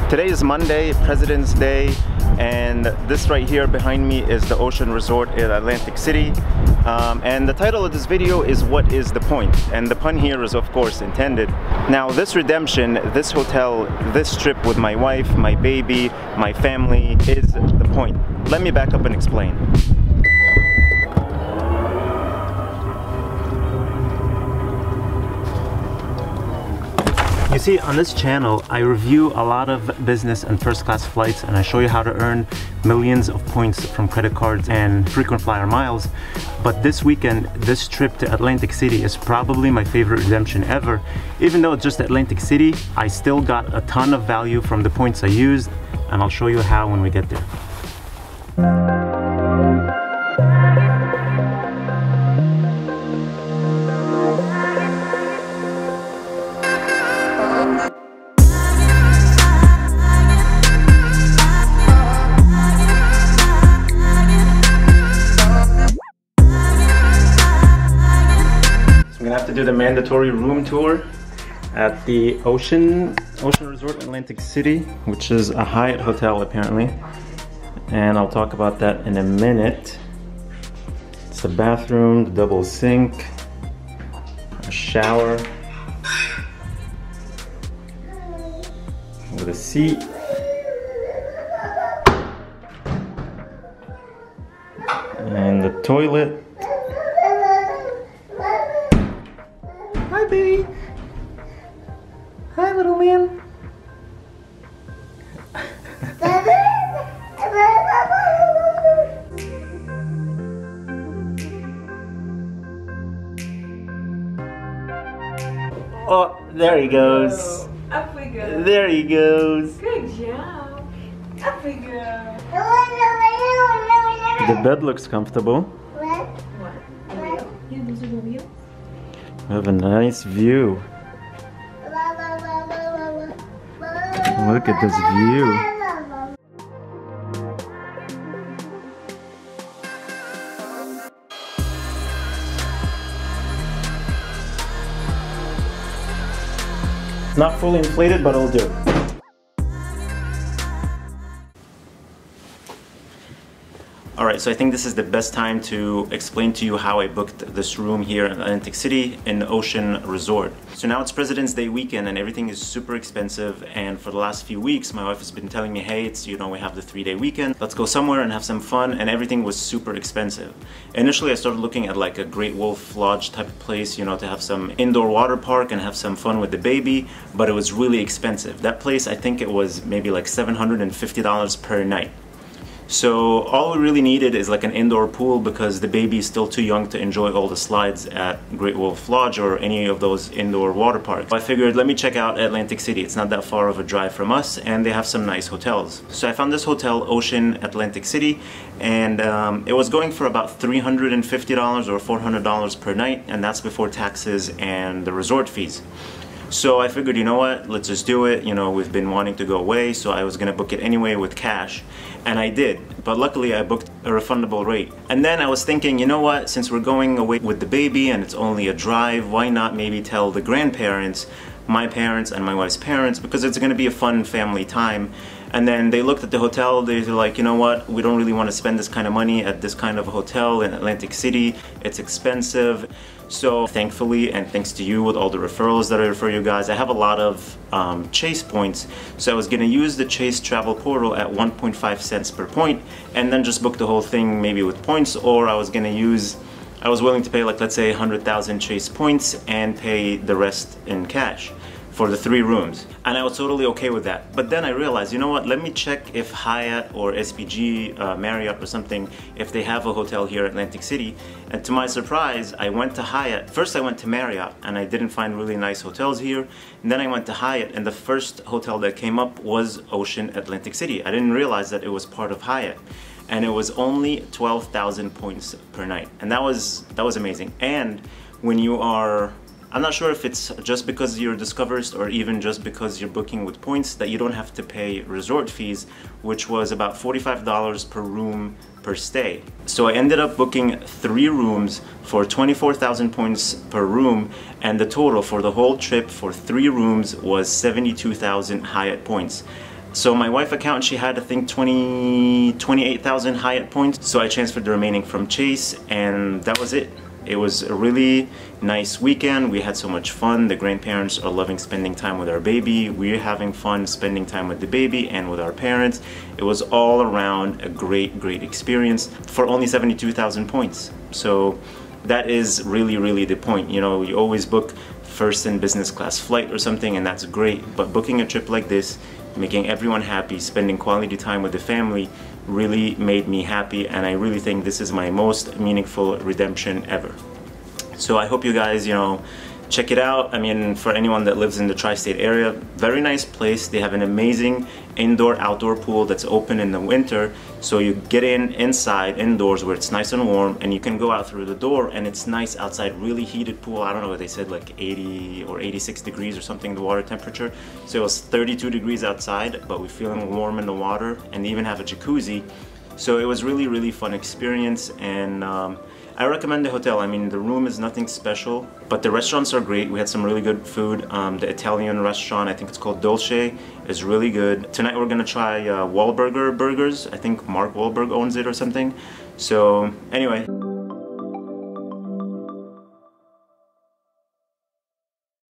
Today is Monday, President's Day, and this right here behind me is the Ocean Resort in Atlantic City. And the title of this video is "What is the point?" And the pun here is of course intended. Now this redemption, this hotel, this trip with my wife, my baby, my family is the point. Let me back up and explain. You see, on this channel, I review a lot of business and first class flights, and I show you how to earn millions of points from credit cards and frequent flyer miles. But this weekend, this trip to Atlantic City is probably my favorite redemption ever. Even though it's just Atlantic City, I still got a ton of value from the points I used, and I'll show you how when we get there. I'm gonna have to do the mandatory room tour at the Ocean Resort Atlantic City, which is a Hyatt hotel apparently, and I'll talk about that in a minute. It's a bathroom, the double sink, a shower with a seat, and the toilet. Hi, baby. Hi, little man. Oh, there he goes. Up we go. There he goes. Good job. Up we go. The bed looks comfortable. What? A wheel? Yeah, those are the wheels. We have a nice view. Look at this view. Not fully inflated, but it'll do. Alright, so I think this is the best time to explain to you how I booked this room here in Atlantic City in the Ocean Resort. So now it's President's Day weekend and everything is super expensive, and for the last few weeks my wife has been telling me, hey, it's, you know, we have the 3-day weekend, let's go somewhere and have some fun, and everything was super expensive. Initially I started looking at like a Great Wolf Lodge type of place, you know, to have some indoor water park and have some fun with the baby, but it was really expensive. That place, I think it was maybe like $750 per night. So all we really needed is like an indoor pool because the baby is still too young to enjoy all the slides at Great Wolf Lodge or any of those indoor water parks. I figured, let me check out Atlantic City. It's not that far of a drive from us and they have some nice hotels. So I found this hotel, Ocean Atlantic City, and it was going for about $350 or $400 per night, and that's before taxes and the resort fees. So I figured, you know what, let's just do it. You know, we've been wanting to go away, so I was gonna book it anyway with cash, and I did. But luckily I booked a refundable rate. And then I was thinking, you know what, since we're going away with the baby and it's only a drive, why not maybe tell the grandparents, my parents and my wife's parents, because it's gonna be a fun family time. And then they looked at the hotel, they're like, you know what, we don't really want to spend this kind of money at this kind of hotel in Atlantic City, it's expensive. So thankfully, and thanks to you with all the referrals that I refer you guys, I have a lot of Chase points. So I was going to use the Chase travel portal at 1.5 cents per point and then just book the whole thing maybe with points, or I was willing to pay like, let's say 100,000 Chase points and pay the rest in cash for the 3 rooms. And I was totally okay with that. But then I realized, you know what, let me check if Hyatt or SPG, Marriott or something, if they have a hotel here at Atlantic City. And to my surprise, I went to Hyatt. First I went to Marriott and I didn't find really nice hotels here. And then I went to Hyatt and the first hotel that came up was Ocean Atlantic City. I didn't realize that it was part of Hyatt. And it was only 12,000 points per night. And that was amazing. And when you are, I'm not sure if it's just because you're Discoverist or even just because you're booking with points, that you don't have to pay resort fees, which was about $45 per room per stay. So I ended up booking 3 rooms for 24,000 points per room, and the total for the whole trip for 3 rooms was 72,000 Hyatt points. So my wife account, she had I think 28,000 Hyatt points. So I transferred the remaining from Chase, and that was it. It was a really nice weekend. We had so much fun. The grandparents are loving spending time with our baby. We're having fun spending time with the baby and with our parents. It was all around a great experience for only 72,000 points. So that is really the point. You know, you always book first and business class flight or something, and that's great. But booking a trip like this, making everyone happy, spending quality time with the family really made me happy, and I really think this is my most meaningful redemption ever. So I hope you guys, you know, check it out. I mean, for anyone that lives in the tri-state area, very nice place. They have an amazing indoor-outdoor pool that's open in the winter, so you get inside indoors where it's nice and warm, and you can go out through the door and it's nice outside. Really heated pool. I don't know what they said, like 80 or 86 degrees or something, the water temperature. So it was 32 degrees outside, but we're feeling warm in the water, and they even have a jacuzzi. So it was really fun experience, and I recommend the hotel. I mean, the room is nothing special, but the restaurants are great. We had some really good food. The Italian restaurant, I think it's called Dolce, is really good. Tonight we're gonna try Wahlburger burgers. I think Mark Wahlberg owns it or something. So anyway.